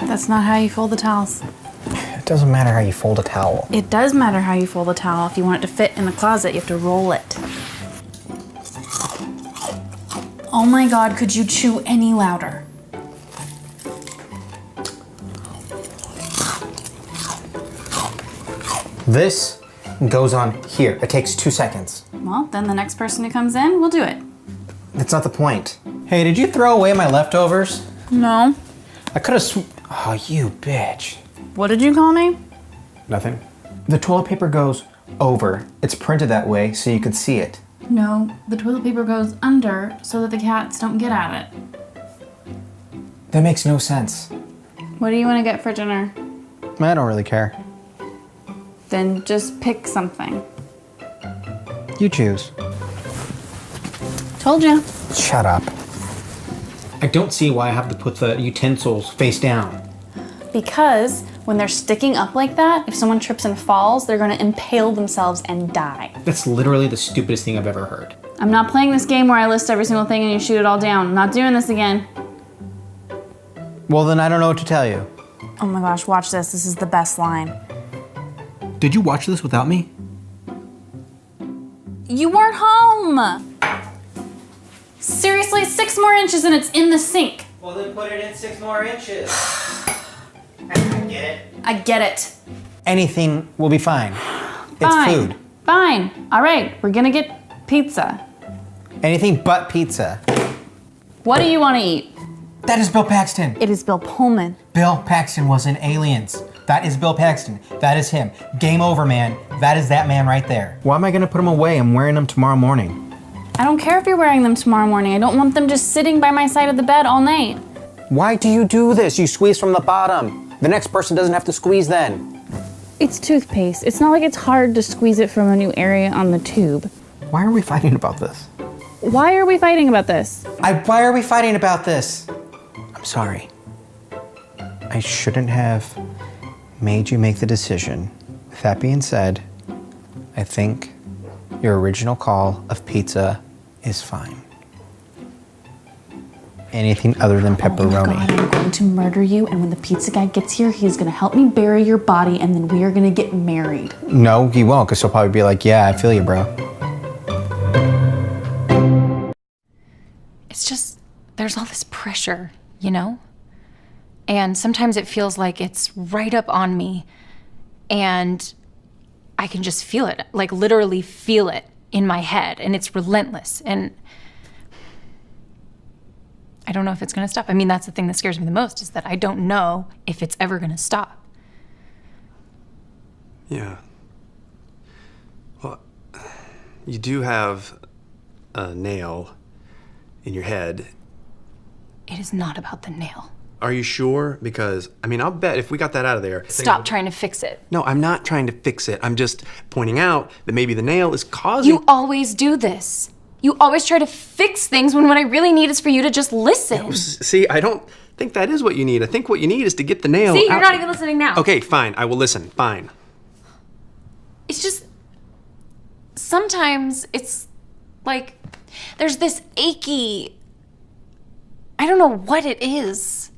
That's not how you fold the towels. It doesn't matter how you fold a towel. It does matter how you fold the towel. If you want it to fit in the closet, you have to roll it. Oh my God, could you chew any louder? This goes on here. It takes 2 seconds. Well, then the next person who comes in will do it. That's not the point. Hey, did you throw away my leftovers? No. I could have Oh, you bitch. What did you call me? Nothing. The toilet paper goes over. It's printed that way so you can see it. No, the toilet paper goes under so that the cats don't get at it. That makes no sense. What do you want to get for dinner? I don't really care. Then just pick something. You choose. Told you. Shut up. I don't see why I have to put the utensils face down. Because when they're sticking up like that, if someone trips and falls, they're gonna impale themselves and die. That's literally the stupidest thing I've ever heard. I'm not playing this game where I list every single thing and you shoot it all down. I'm not doing this again. Well, then I don't know what to tell you. Oh my gosh, watch this. This is the best line. Did you watch this without me? You weren't home! Seriously, 6 more inches and it's in the sink. Well, then put it in 6 more inches. I get it. I get it. Anything will be fine. It's Fine. food. Fine. All right, we're gonna get pizza. Anything but pizza. What do you want to eat? That is Bill Paxton. It is Bill Pullman. Bill Paxton was in Aliens. That is Bill Paxton. That is him. Game over, man. That is that man right there. Why am I gonna put them away? I'm wearing them tomorrow morning. I don't care if you're wearing them tomorrow morning. I don't want them just sitting by my side of the bed all night. Why do you do this? You squeeze from the bottom. The next person doesn't have to squeeze then. It's toothpaste. It's not like it's hard to squeeze it from a new area on the tube. Why are we fighting about this? Why are we fighting about this? Why are we fighting about this? I'm sorry. I shouldn't have made you make the decision. With that being said, I think your original call of pizza is fine. Anything other than pepperoni. Oh my God, I'm going to murder you, and when the pizza guy gets here, he's gonna help me bury your body, and then we are gonna get married. No, he won't, because he'll probably be like, yeah, I feel you, bro. It's just, there's all this pressure, you know? And sometimes it feels like it's right up on me, and I can just feel it, like literally feel it in my head, and it's relentless, and I don't know if it's gonna stop. I mean, that's the thing that scares me the most, is that I don't know if it's ever gonna stop. Yeah. Well, you do have a nail in your head. It is not about the nail. Are you sure? Because, I mean, I'll bet if we got that out of there... Stop trying to fix it. No, I'm not trying to fix it. I'm just pointing out that maybe the nail is causing... You always do this. You always try to fix things when what I really need is for you to just listen. See, I don't think that is what you need. I think what you need is to get the nail See, you're out. not even listening now. Okay, fine. I will listen. Fine. It's just, sometimes it's like, there's this achy, I don't know what it is.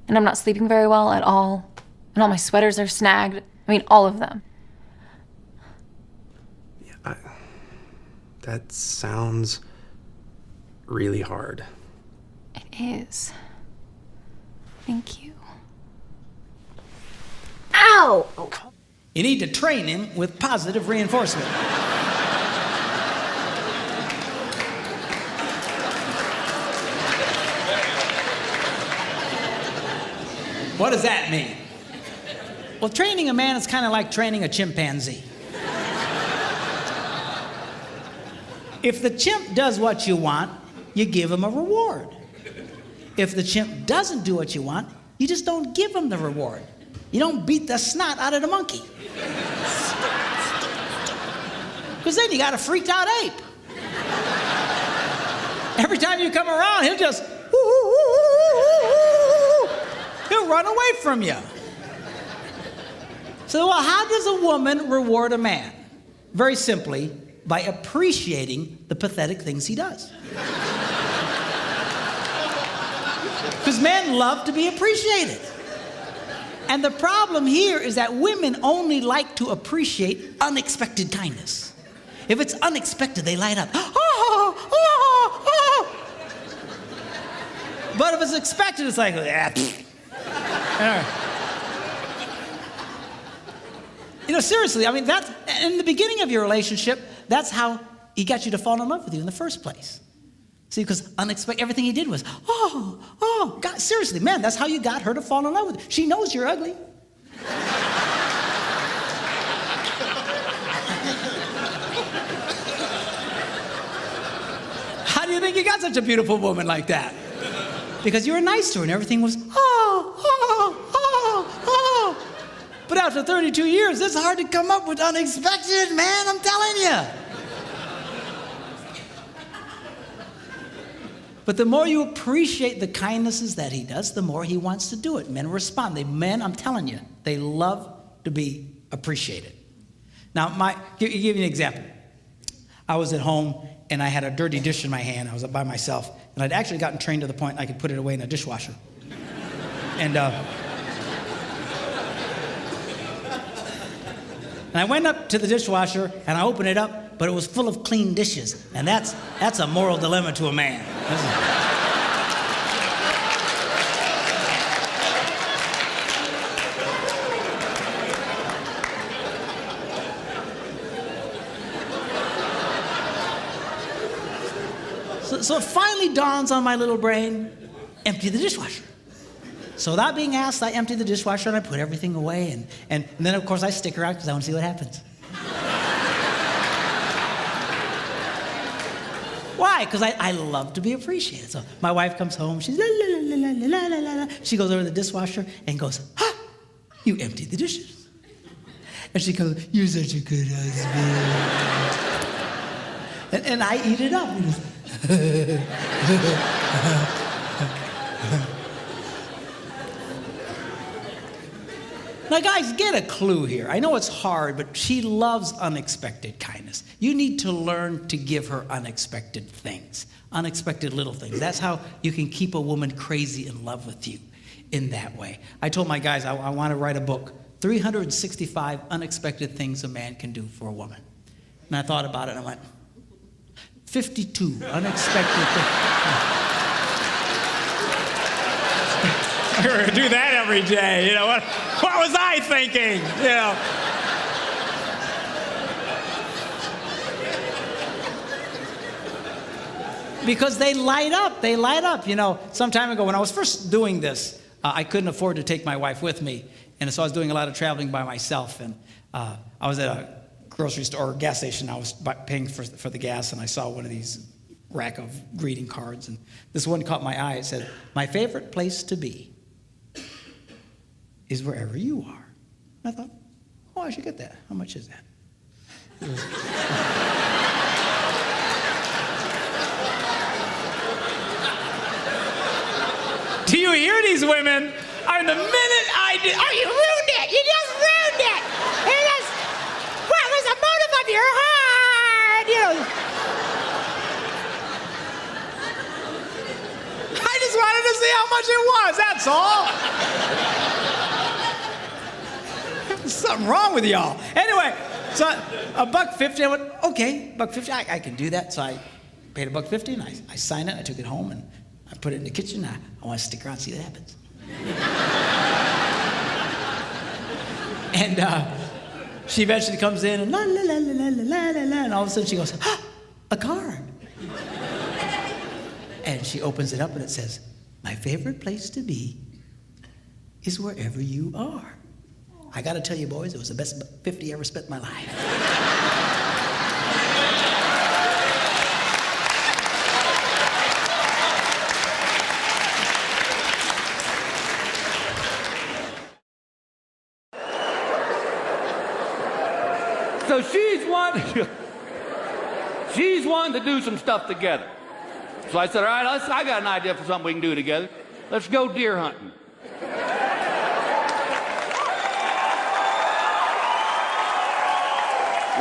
And I'm not sleeping very well at all. And all my sweaters are snagged. I mean, all of them. Yeah, that sounds really hard. It is. Thank you. Ow! Oh. You need to train him with positive reinforcement. What does that mean? Well, training a man is kind of like training a chimpanzee. If the chimp does what you want, you give him a reward. If the chimp doesn't do what you want, you just don't give him the reward. You don't beat the snot out of the monkey. Because then you got a freaked out ape. Every time you come around, he'll just, he'll run away from you. So, well, how does a woman reward a man? Very simply, by appreciating the pathetic things he does. Because men love to be appreciated. And the problem here is that women only like to appreciate unexpected kindness. If it's unexpected, they light up. Oh, oh, oh. But if it's expected, it's like, You know, seriously, I mean, that's, in the beginning of your relationship, that's how he got you to fall in love with you in the first place. See, because unexpected, everything he did was, oh, God, seriously, man, that's how you got her to fall in love with you. She knows you're ugly. How do you think you got such a beautiful woman like that? Because you were nice to her and everything was, oh. But after 32 years, it's hard to come up with unexpected, man, I'm telling you. But the more you appreciate the kindnesses that he does, the more he wants to do it. Men respond. Men, I'm telling you, they love to be appreciated. Now, give you an example. I was at home and I had a dirty dish in my hand. I was by myself, and I'd actually gotten trained to the point I could put it away in a dishwasher. And I went up to the dishwasher and I opened it up, but it was full of clean dishes. And that's a moral dilemma to a man. So it finally dawns on my little brain, empty the dishwasher. So without being asked, I empty the dishwasher and I put everything away. And then, of course, I stick around because I want to see what happens. Why? Because I love to be appreciated. So my wife comes home. She's la, la, la, la, la, la, la, la. She goes over to the dishwasher and goes, you emptied the dishes. And she goes, you're such a good husband. and I eat it up. Now, guys, get a clue here. I know it's hard, but she loves unexpected kindness. You need to learn to give her unexpected things, unexpected little things. That's how you can keep a woman crazy in love with you in that way. I told my guys I want to write a book, 365 Unexpected Things a Man Can Do for a Woman. And I thought about it and I went, 52 unexpected things. We're going to do that every day, you know. What was I thinking, you know? Because they light up, you know. Some time ago, when I was first doing this, I couldn't afford to take my wife with me, and so I was doing a lot of traveling by myself, and I was at a grocery store or gas station. I was paying for the gas, and I saw one of these rack of greeting cards, and this one caught my eye. It said, "My favorite place to be is wherever you are." And I thought, oh, I should get that. How much is that? Do you hear these women? I mean, the minute I did, oh, you ruined it! You just ruined it! What was the motive of your heart? You know. I just wanted to see how much it was, that's all. There's something wrong with y'all. Anyway, so $1.50, I went, okay, $1.50, I can do that. So I paid $1.50 and I signed it, I took it home and I put it in the kitchen. I want to stick around and see what happens. And she eventually comes in and la la la la la la la la, and all of a sudden she goes, a card. And she opens it up and it says, "My favorite place to be is wherever you are." I got to tell you, boys, it was the best 50 I ever spent in my life. So she's wanting to do some stuff together. So I said, all right, I got an idea for something we can do together. Let's go deer hunting.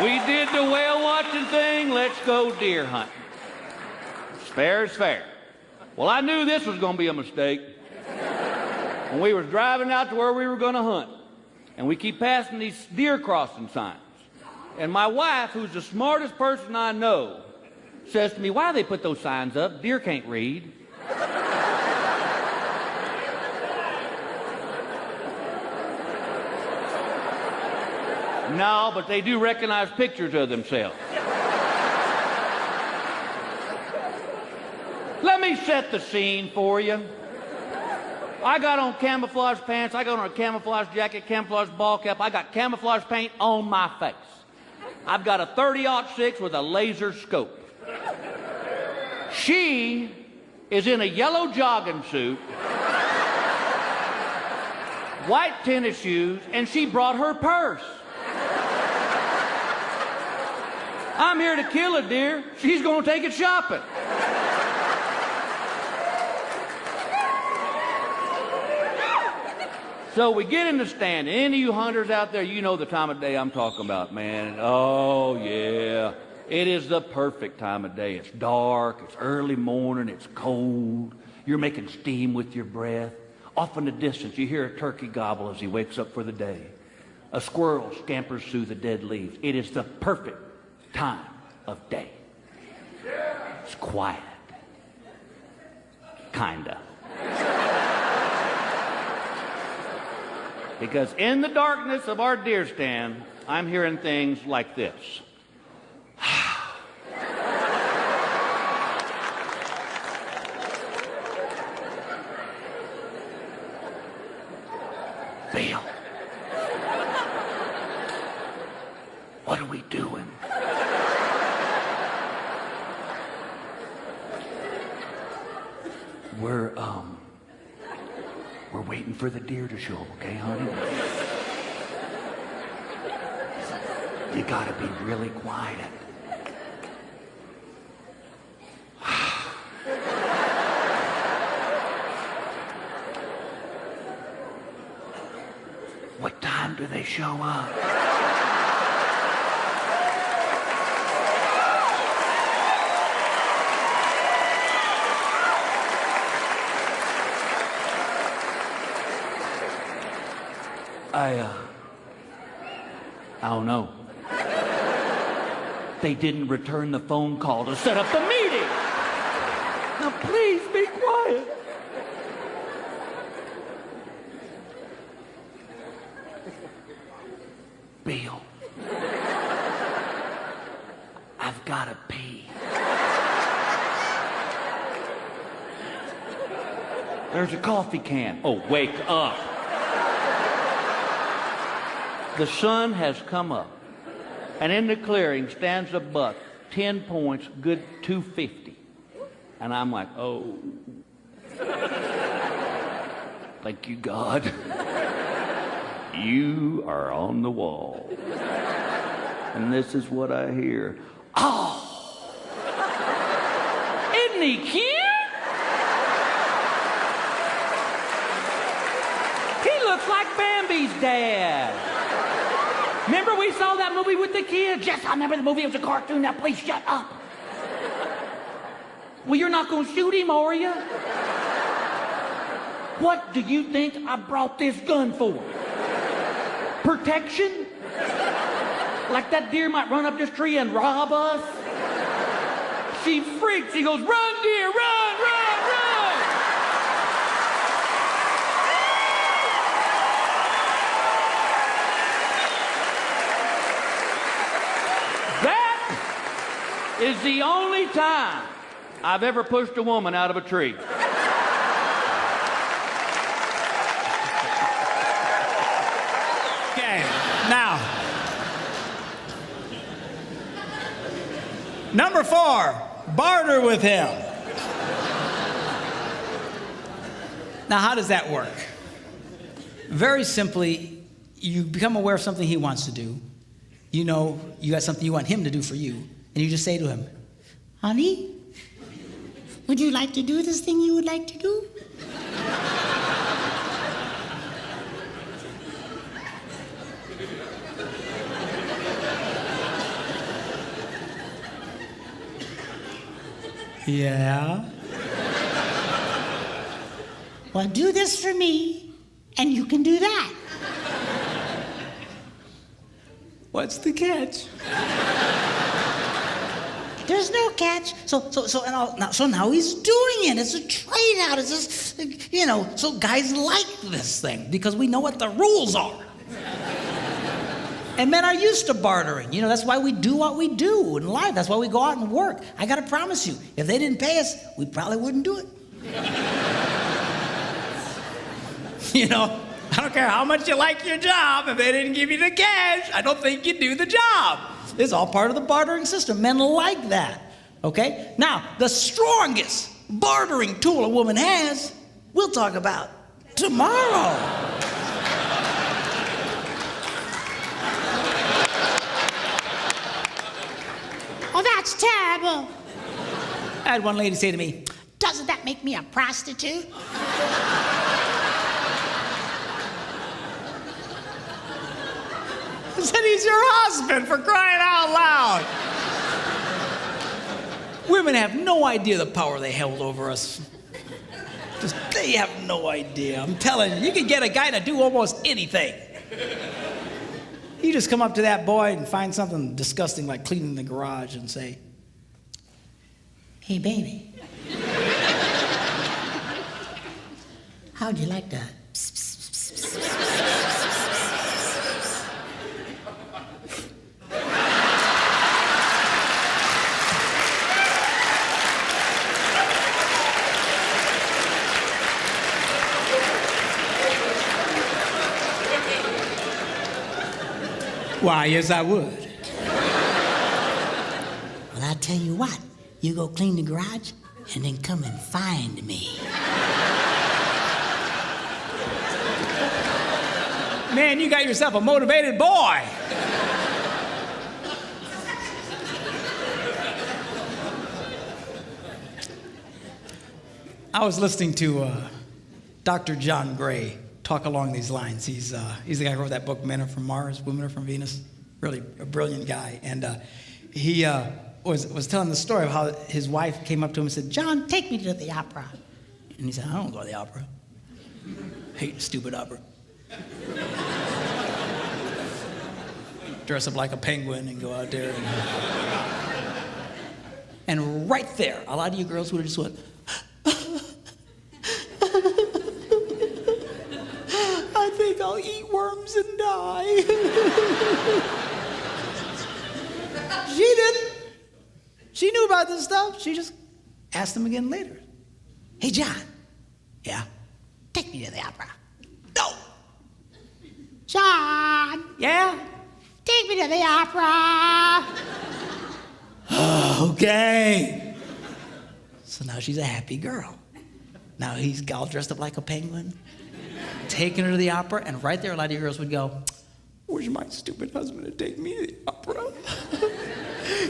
We did the whale watching thing, let's go deer hunting. Fair is fair. Well, I knew this was going to be a mistake. When we was driving out to where we were going to hunt, and we keep passing these deer crossing signs. And my wife, who's the smartest person I know, says to me, why do they put those signs up? Deer can't read. No, but they do recognize pictures of themselves. Let me set the scene for you. I got on camouflage pants, I got on a camouflage jacket, camouflage ball cap, I got camouflage paint on my face. I've got a 30-06 with a laser scope. She is in a yellow jogging suit, white tennis shoes, and she brought her purse. I'm here to kill a deer. She's going to take it shopping. So we get in the stand. Any of you hunters out there, you know the time of day I'm talking about, man. Oh, yeah. It is the perfect time of day. It's dark, it's early morning, it's cold. You're making steam with your breath. Off in the distance, you hear a turkey gobble as he wakes up for the day. A squirrel scampers through the dead leaves. It is the perfect time of day. It's quiet. Kinda. Because in the darkness of our deer stand, I'm hearing things like this. Bill, what are we doing? We're waiting for the deer to show up, okay, honey? You gotta be really quiet. What time do they show up? I don't know. They didn't return the phone call to set up the meeting. Now please be quiet. Bill, I've got to pee. There's a coffee can. Oh, wake up. The sun has come up, and in the clearing stands a buck, 10 points, good 250. And I'm like, oh. Thank you, God. You are on the wall. And this is what I hear. Oh! Isn't he cute? He looks like Bambi's dad. Remember we saw that movie with the kids? Yes, I remember the movie. It was a cartoon. Now please shut up. Well, you're not going to shoot him, are you? What do you think I brought this gun for? Protection? Like that deer might run up this tree and rob us? She freaks. She goes, run, deer, run, run, run. That is the only time I've ever pushed a woman out of a tree. Okay, now, number 4, barter with him. Now, how does that work? Very simply, you become aware of something he wants to do. You know you got something you want him to do for you, and you just say to him, honey, would you like to do this thing you would like to do? Yeah. Well, do this for me, and you can do that. What's the catch? There's no catch. So now he's doing it. It's a trade out. It's just, you know, so guys like this thing because we know what the rules are. And men are used to bartering. You know, that's why we do what we do in life. That's why we go out and work. I gotta promise you, if they didn't pay us, we probably wouldn't do it. You know, I don't care how much you like your job, if they didn't give you the cash, I don't think you'd do the job. It's all part of the bartering system. Men like that, okay? Now, the strongest bartering tool a woman has, we'll talk about tomorrow. Oh, that's terrible. I had one lady say to me, doesn't that make me a prostitute? I said, he's your husband, for crying out loud. Women have no idea the power they held over us. Just, they have no idea. I'm telling you, you can get a guy to do almost anything. You just come up to that boy and find something disgusting like cleaning the garage and say, hey, baby. How'd you like that? Why, yes, I would. Well, I'll tell you what. You go clean the garage, and then come and find me. Man, you got yourself a motivated boy. I was listening to Dr. John Gray talk along these lines. He's the guy who wrote that book, Men Are From Mars, Women Are From Venus. Really a brilliant guy. And he was telling the story of how his wife came up to him and said, John, take me to the opera. And he said, I don't go to the opera. Hate stupid opera. Dress up like a penguin and go out there. And right there, a lot of you girls would have just went, I think I'll eat worms and die. She didn't. She knew about this stuff. She just asked him again later. Hey, John. Yeah? Take me to the opera. No. John. Yeah? Take me to the opera. Okay. So now she's a happy girl. Now he's all dressed up like a penguin, taking her to the opera, and right there a lot of you girls would go, wish my stupid husband would take me to the opera.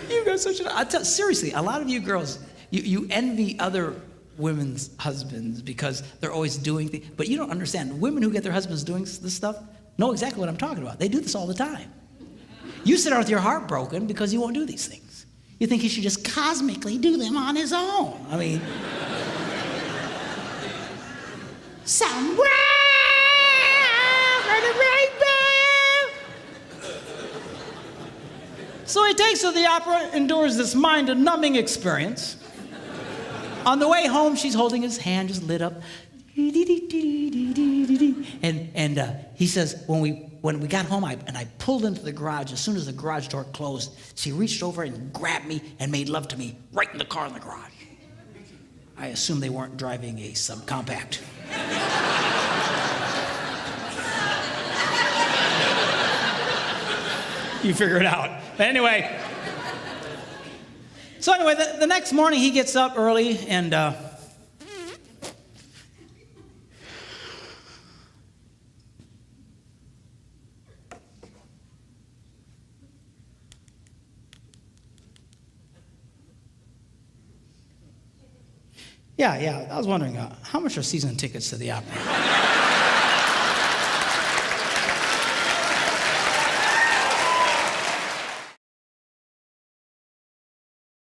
You got such an... seriously, a lot of you girls, you envy other women's husbands because they're always doing things, but you don't understand. Women who get their husbands doing this stuff know exactly what I'm talking about. They do this all the time. You sit out with your heart broken because you won't do these things. You think he should just cosmically do them on his own. I mean... Somewhere over the rainbow. So he takes her to the opera, endures this mind-numbing experience. On the way home, she's holding his hand, just lit up. And he says, when we got home, I pulled into the garage. As soon as the garage door closed, she reached over and grabbed me and made love to me right in the car in the garage. I assume they weren't driving a subcompact. You figure it out. But anyway. So anyway, the next morning he gets up early and Yeah, I was wondering, how much are season tickets to the opera?